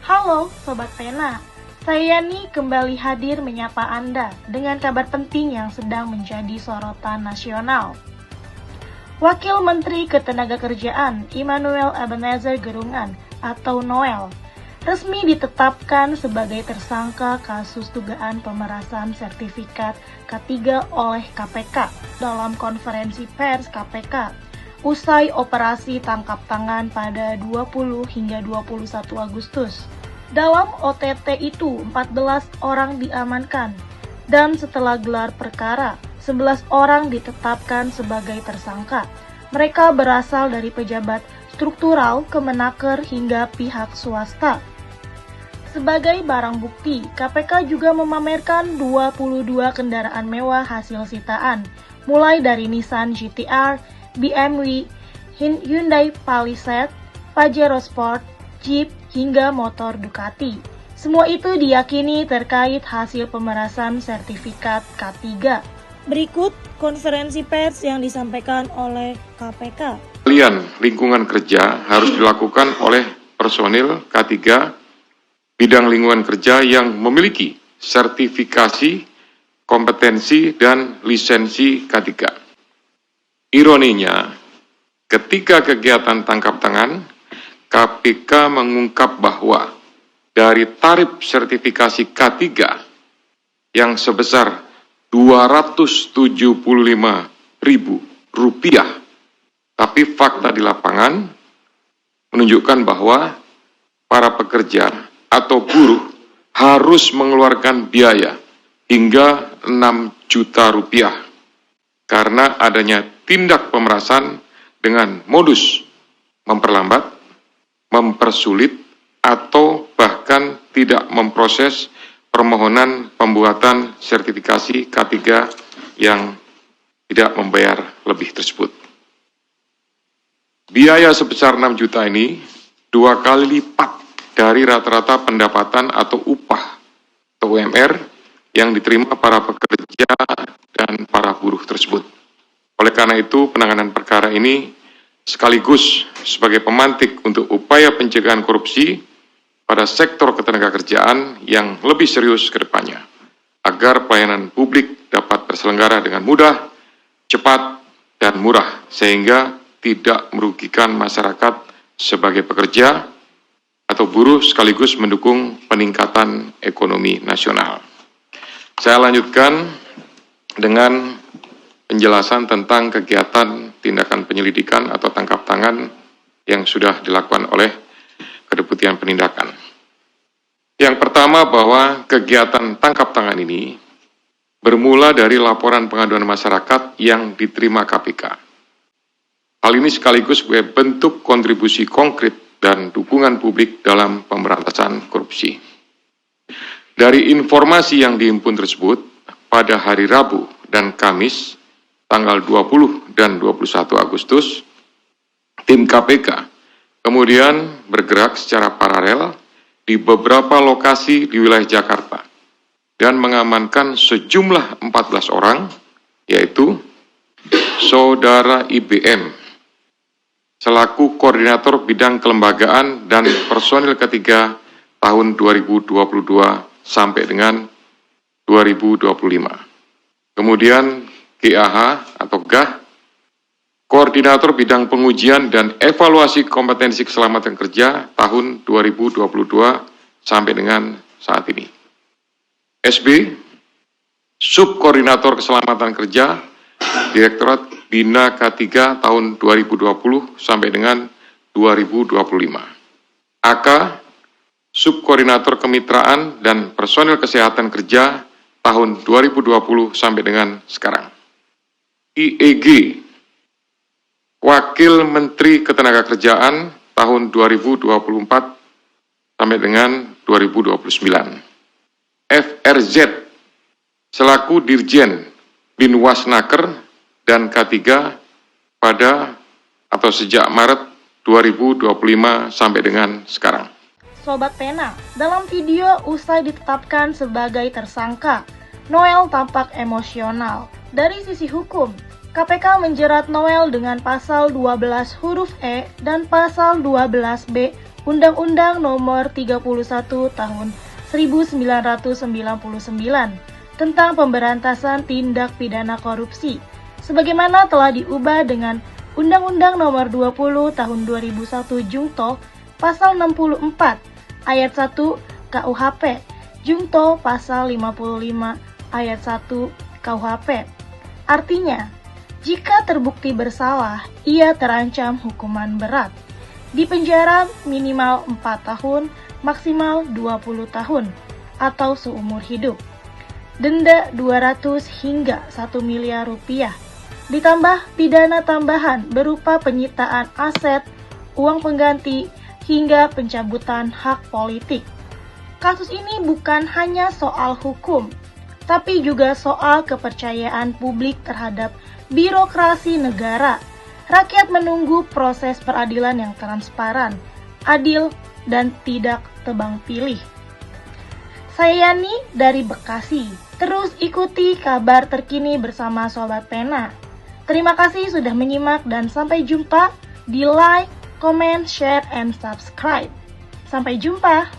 Halo Sobat Pena, saya Yani kembali hadir menyapa Anda dengan kabar penting yang sedang menjadi sorotan nasional. Wakil Menteri Ketenagakerjaan Immanuel Ebenezer Gerungan atau Noel resmi ditetapkan sebagai tersangka kasus dugaan pemerasan sertifikat K3 oleh KPK dalam konferensi pers KPK usai operasi tangkap tangan pada 20 hingga 21 Agustus. Dalam OTT itu, 14 orang diamankan, dan setelah gelar perkara, 11 orang ditetapkan sebagai tersangka. Mereka berasal dari pejabat struktural, Kemenaker, hingga pihak swasta. Sebagai barang bukti, KPK juga memamerkan 22 kendaraan mewah hasil sitaan, mulai dari Nissan GT-R, BMW, Hyundai Palisade, Pajero Sport, Jeep, hingga motor Ducati. Semua itu diyakini terkait hasil pemerasan sertifikat K3. Berikut konferensi pers yang disampaikan oleh KPK. Pengalian lingkungan kerja harus dilakukan oleh personil K3 bidang lingkungan kerja yang memiliki sertifikasi, kompetensi, dan lisensi K3. Ironinya, ketika kegiatan tangkap tangan, KPK mengungkap bahwa dari tarif sertifikasi K3 yang sebesar Rp275.000, tapi fakta di lapangan menunjukkan bahwa para pekerja atau buruh harus mengeluarkan biaya hingga Rp6 juta karena adanya tindak pemerasan dengan modus memperlambat, mempersulit, atau bahkan tidak memproses permohonan pembuatan sertifikasi K3 yang tidak membayar lebih tersebut. Biaya sebesar 6 juta ini 2 kali lipat dari rata-rata pendapatan atau upah atau UMR yang diterima para pekerja dan para buruh tersebut. Oleh karena itu, penanganan perkara ini sekaligus sebagai pemantik untuk upaya pencegahan korupsi pada sektor ketenagakerjaan yang lebih serius ke depannya, agar pelayanan publik dapat terselenggara dengan mudah, cepat, dan murah, sehingga tidak merugikan masyarakat sebagai pekerja atau buruh sekaligus mendukung peningkatan ekonomi nasional. Saya lanjutkan dengan penjelasan tentang kegiatan tindakan penyelidikan atau tangkap tangan yang sudah dilakukan oleh Kedeputian Penindakan. Yang pertama, bahwa kegiatan tangkap tangan ini bermula dari laporan pengaduan masyarakat yang diterima KPK. Hal ini sekaligus sebagai bentuk kontribusi konkret dan dukungan publik dalam pemberantasan korupsi. Dari informasi yang dihimpun tersebut, pada hari Rabu dan Kamis, tanggal 20 dan 21 Agustus, tim KPK kemudian bergerak secara paralel di beberapa lokasi di wilayah Jakarta dan mengamankan sejumlah 14 orang, yaitu Saudara IBM, selaku Koordinator Bidang Kelembagaan dan Personil K3 tahun 2022 sampai dengan 2025. Kemudian GAH atau GAH, Koordinator Bidang Pengujian dan Evaluasi Kompetensi Keselamatan Kerja tahun 2022 sampai dengan saat ini. SB, Subkoordinator Keselamatan Kerja, Direktorat Bina K3 tahun 2020 sampai dengan 2025. AK, Subkoordinator Kemitraan dan Personil Kesehatan Kerja tahun 2020 sampai dengan sekarang. IEG, Wakil Menteri Ketenagakerjaan tahun 2024 sampai dengan 2029. FRZ, selaku Dirjen Binwasnaker dan K3 pada atau sejak Maret 2025 sampai dengan sekarang. Sobat Pena, dalam video usai ditetapkan sebagai tersangka, Noel tampak emosional. Dari sisi hukum, KPK menjerat Noel dengan pasal 12 huruf E dan pasal 12B Undang-Undang Nomor 31 Tahun 1999 tentang pemberantasan tindak pidana korupsi, sebagaimana telah diubah dengan Undang-Undang Nomor 20 Tahun 2001 Junto Pasal 64 Ayat 1 KUHP Junto Pasal 55 Ayat 1 KUHP. Artinya, jika terbukti bersalah, ia terancam hukuman berat, dipenjara minimal 4 tahun, maksimal 20 tahun, atau seumur hidup. Denda 200 hingga 1 miliar rupiah. Ditambah pidana tambahan berupa penyitaan aset, uang pengganti, hingga pencabutan hak politik. Kasus ini bukan hanya soal hukum, tapi juga soal kepercayaan publik terhadap birokrasi negara. Rakyat menunggu proses peradilan yang transparan, adil, dan tidak tebang pilih. Saya Yani dari Bekasi. Terus ikuti kabar terkini bersama Sobat Pena. Terima kasih sudah menyimak dan sampai jumpa di like, comment, share, and subscribe. Sampai jumpa.